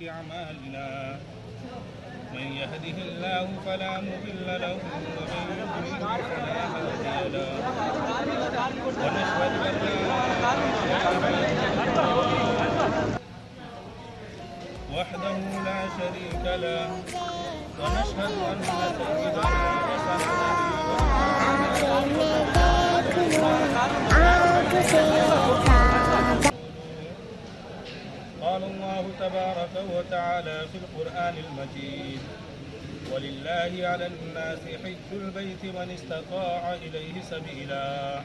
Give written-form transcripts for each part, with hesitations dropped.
أعمالنا من يهده الله فلا مضل له ومن يضلل فلا هادي له ونشهد أن لا إله إلا الله وحده لا شريك له ونشهد أن سيدنا قال الله تبارك وتعالى في القرآن المجيد ولله على الناس حج البيت من استطاع إليه سبيلا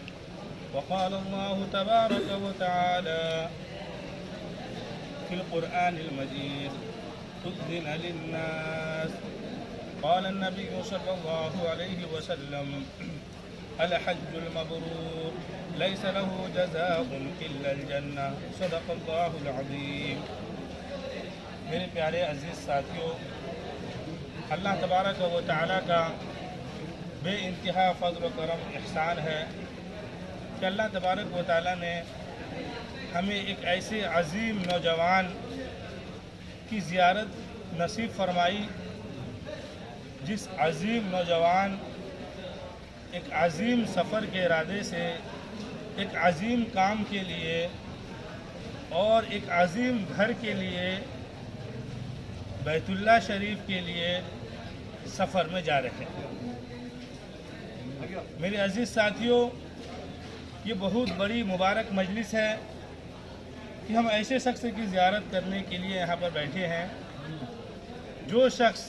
وقال الله تبارك وتعالى في القرآن المجيد أذن للناس قال النبي صلى الله عليه وسلم الحج المبرور ليس له جزاء إلا الجنة صدق الله العظيم. میرے پیارے عزیز ساتھیوں، اللہ تبارک و تعالیٰ کا بے انتہا فضل و کرم احسان ہے کہ اللہ تبارک و تعالیٰ نے ہمیں ایک ایسے عظیم نوجوان کی زیارت نصیب فرمائی جس عظیم نوجوان ایک عظیم سفر کے ارادے سے ایک عظیم کام کے لیے اور ایک عظیم گھر کے لیے بیت اللہ شریف کے لیے سفر میں جا رہے ہیں۔ میرے عزیز ساتھیوں، یہ بہت بڑی مبارک مجلس ہے کہ ہم ایسے شخص کی زیارت کرنے کے لیے یہاں پر بیٹھے ہیں جو شخص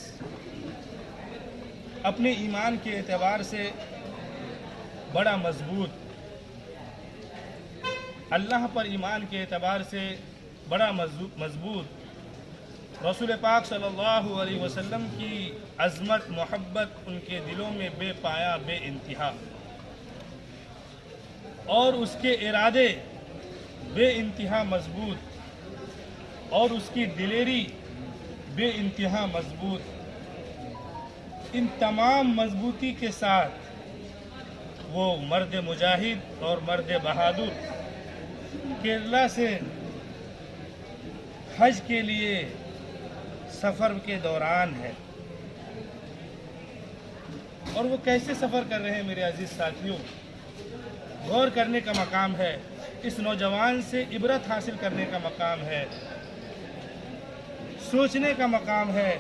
اپنے ایمان کے اعتبار سے بڑا مضبوط، اللہ پر ایمان کے اعتبار سے بڑا مضبوط، رسول پاک صلی اللہ علیہ وسلم کی عظمت محبت ان کے دلوں میں بے پایا بے انتہا، اور اس کے ارادے بے انتہا مضبوط اور اس کی دلیری بے انتہا مضبوط۔ ان تمام مضبوطی کے ساتھ وہ مرد مجاہد اور مرد بہادر کیرلا سے حج کے لیے سفر کے دوران ہے۔ اور وہ کیسے سفر کر رہے ہیں میرے عزیز ساتھیوں؟ غور کرنے کا مقام ہے، اس نوجوان سے عبرت حاصل کرنے کا مقام ہے، سوچنے کا مقام ہے۔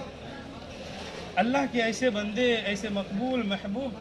اللہ کے ایسے بندے، ایسے مقبول محبوب